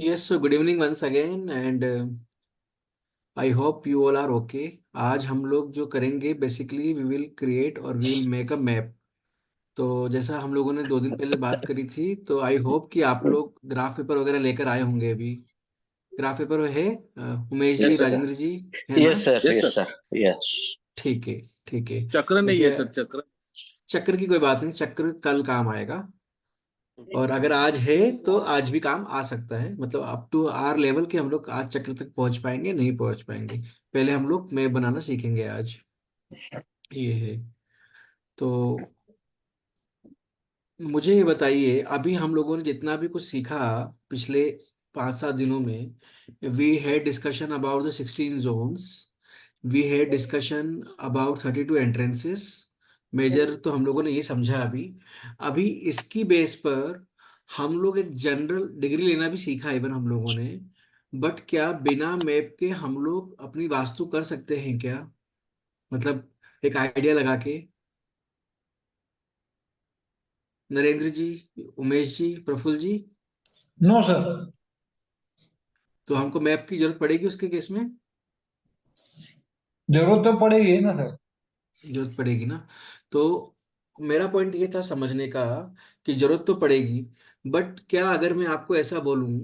Yes, so good evening once again and I hope you all are okay. आज हम लोग जो करेंगे बेसिकली वी विल क्रिएट और we will make a map. तो जैसा हम लोगों ने 2 दिन पहले बात करी थी, तो आई होप कि आप लोग ग्राफ पेपर वगैरह लेकर आए होंगे अभी। ग्राफ पेपर है उमेश जी, यस सर। राजेंद्र जी, है ना? Yes sir, yes yes sir. Sir, yes. ठीक है, ठीक है। चक्र नहीं है देखिए, सर, चक्र। चक्र की कोई बात नहीं, चक्र कल काम आएगा। और अगर आज है तो आज भी काम आ सकता है, मतलब अप टू आर लेवल के हम लोग आज चक्र तक पहुंच पाएंगे नहीं पहुंच पाएंगे। पहले हम लोग मैप बनाना सीखेंगे आज। ये है। तो मुझे ये बताइए, अभी हम लोगों ने जितना भी कुछ सीखा पिछले 5-7 दिनों में, we had discussion about the 16 zones, we had discussion about 32 entrances. Major तो हम लोगों ने ये समझा अभी। अभी इसकी बेस पर हम लोग एक जनरल डिग्री लेना भी सीखा इवन हम लोगों ने। बट क्या बिना मैप के हम लोग अपनी वास्तु कर सकते हैं क्या? मतलब एक आइडिया लगा के। नरेंद्र जी, उमेश जी, प्रफुल्ल जी। No sir. तो हमको मैप की जरूरत पड़ेगी उसके केस में? जरूरत तो पड़ेगी ना सर। जरूरत पड़ेगी ना? तो मेरा पॉइंट ये था समझने का कि जरूरत तो पड़ेगी, बट क्या अगर मैं आपको ऐसा बोलूं,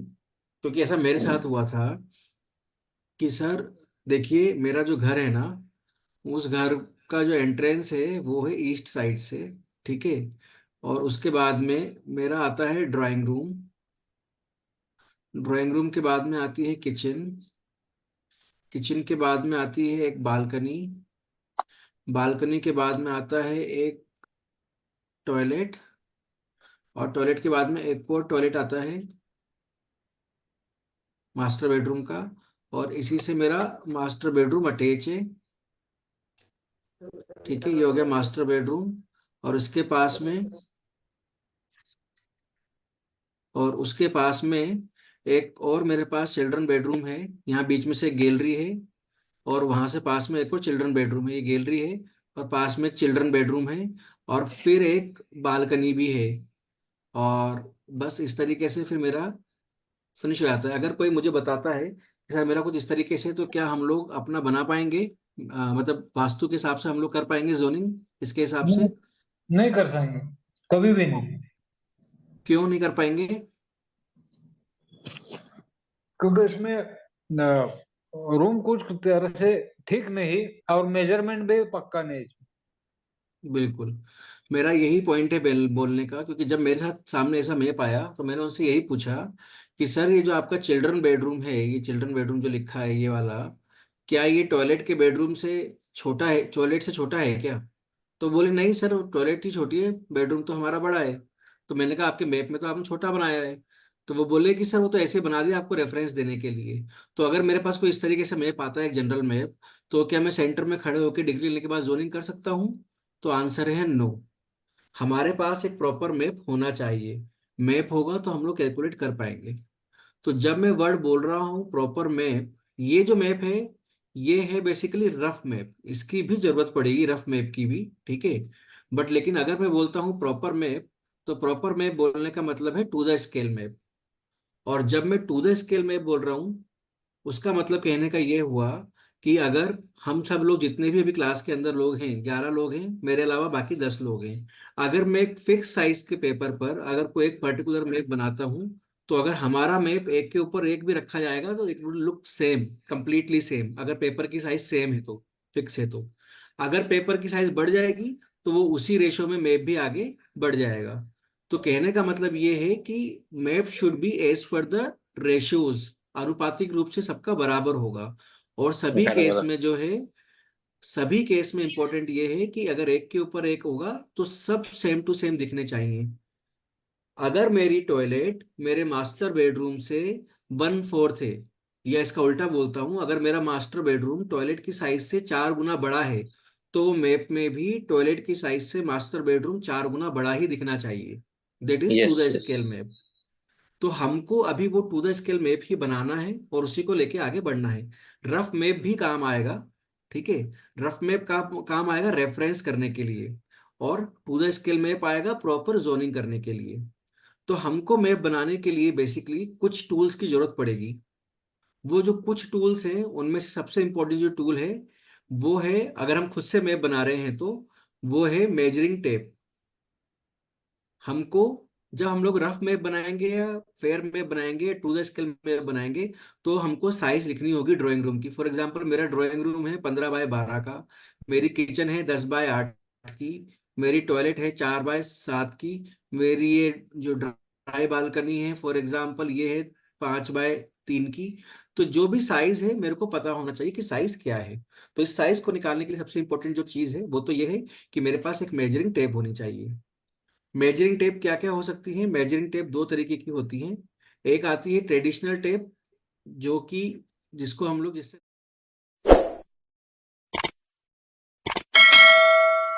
क्योंकि ऐसा मेरे साथ हुआ था कि सर देखिए, मेरा जो घर है ना, उस घर का जो एंट्रेंस है वो है ईस्ट साइड से, ठीक है। और उसके बाद में मेरा आता है ड्राइंग रूम, ड्राइंग रूम के बाद में आती है किचन, किचन के बाद में आती है एक बालकनी, बालकनी के बाद में आता है एक टॉयलेट, और टॉयलेट के बाद में एक और टॉयलेट आता है मास्टर बेडरूम का। और इसी से मेरा मास्टर बेडरूम अटैच है, ठीक है। ये हो गया मास्टर बेडरूम। और इसके पास में, और उसके पास में एक और मेरे पास चिल्ड्रन बेडरूम है। यहाँ बीच में से गैलरी है, और वहां से पास में एक और चिल्ड्रन बेडरूम है, ये गैलरी है, और पास में एक चिल्ड्रन बेडरूम है, और फिर एक बालकनी भी है। और बस इस तरीके से फिर मेरा फिनिश हो जाता है। अगर कोई मुझे बताता है कि सर मेरा कुछ इस तरीके से, तो क्या हम लोग अपना बना पाएंगे? मतलब वास्तु के हिसाब से हम लोग कर पाएंगे जोनिंग इसके हिसाब नहीं, से? नहीं कर पाएंगे, कभी भी नहीं। क्यों नहीं कर पाएंगे? क्योंकि इसमें रूम कुछ तरह से ठीक नहीं, और मेजरमेंट भी पक्का नहीं इसमें। बिल्कुल, मेरा यही पॉइंट है बोलने का, क्योंकि जब मेरे साथ सामने ऐसा मैप आया तो मैंने उनसे यही पूछा कि सर ये जो आपका चिल्ड्रन बेडरूम है, ये चिल्ड्रन बेडरूम जो लिखा है ये वाला, क्या ये टॉयलेट के बेडरूम से छोटा है, टॉयलेट से छोटा है क्या? तो बोले नहीं सर, टॉयलेट ही छोटी है, बेडरूम तो हमारा बड़ा है। तो मैंने कहा आपके मैप में तो आपने छोटा बनाया है। तो वो बोले कि सर वो तो ऐसे बना दिया आपको रेफरेंस देने के लिए। तो अगर मेरे पास कोई इस तरीके से मैप आता है, एक जनरल मैप, तो क्या मैं सेंटर में खड़े होकर डिग्री लेने के बाद जोनिंग कर सकता हूँ? तो आंसर है नो। हमारे पास एक प्रॉपर मैप होना चाहिए। मैप होगा तो हम लोग कैलकुलेट कर पाएंगे। तो जब मैं वर्ड बोल रहा हूँ प्रॉपर मैप, ये जो मैप है ये है बेसिकली रफ मैप, इसकी भी जरूरत पड़ेगी रफ मैप की भी, ठीक है। बट लेकिन अगर मैं बोलता हूँ प्रॉपर मैप, तो प्रॉपर मैप बोलने का मतलब है टू द स्केल मैप। और जब मैं टू द स्केल मैप बोल रहा हूँ, उसका मतलब कहने का ये हुआ कि अगर हम सब लोग जितने भी अभी क्लास के अंदर लोग हैं, 11 लोग हैं मेरे अलावा, बाकी 10 लोग हैं। अगर मैं एक फिक्स साइज के पेपर पर अगर कोई एक पर्टिकुलर मैप बनाता हूँ, तो अगर हमारा मैप एक के ऊपर एक भी रखा जाएगा तो it would look same, completely same, अगर पेपर की साइज सेम है तो, फिक्स है तो। अगर पेपर की साइज बढ़ जाएगी तो वो उसी रेशो में मैप भी आगे बढ़ जाएगा। तो कहने का मतलब ये है कि map should be as per the ratios, आनुपातिक रूप से सबका बराबर होगा। और सभी केस बराबर। में जो है, सभी केस में इंपॉर्टेंट ये है कि अगर एक के ऊपर एक होगा तो सब सेम टू सेम दिखने चाहिए। अगर मेरी टॉयलेट मेरे मास्टर बेडरूम से 1/4 है, या इसका उल्टा बोलता हूं, अगर मेरा मास्टर बेडरूम टॉयलेट की साइज से 4 गुना बड़ा है, तो मैप में भी टॉयलेट की साइज से मास्टर बेडरूम 4 गुना बड़ा ही दिखना चाहिए। That is to yes, the yes. Scale map. तो हमको अभी वो टू द स्केल मैप ही बनाना है और उसी को लेके आगे बढ़ना है। रफ मैप भी काम आएगा, ठीक है। रफ मैप का काम आएगा रेफरेंस करने के लिए, और टू द स्केल मैप आएगा प्रॉपर जोनिंग करने के लिए। तो हमको मैप बनाने के लिए बेसिकली कुछ टूल्स की जरूरत पड़ेगी। वो जो कुछ टूल्स हैं उनमें से सबसे इंपॉर्टेंट जो टूल है वो है, अगर हम खुद से मैप बना रहे हैं तो वो है मेजरिंग टेप। हमको जब हम लोग रफ मैप बनाएंगे या फेयर मैप बनाएंगे, टू द स्केल मैप बनाएंगे, तो हमको साइज लिखनी होगी ड्राइंग रूम की। फॉर एग्जांपल मेरा ड्राइंग रूम है 15 बाय 12 का, मेरी किचन है 10 बाय 8 की, मेरी टॉयलेट है 4 बाय 7 की, मेरी ये जो ड्राई बालकनी है फॉर एग्जांपल ये है 5 बाय 3 की। तो जो भी साइज है मेरे को पता होना चाहिए कि साइज क्या है। तो इस साइज को निकालने के लिए सबसे इंपॉर्टेंट जो चीज है वो तो ये है कि मेरे पास एक मेजरिंग टेप होनी चाहिए। मेजरिंग टेप क्या क्या हो सकती है? मेजरिंग टेप दो तरीके की होती हैं। एक आती है ट्रेडिशनल टेप, जो कि जिसको हम लोग जिससे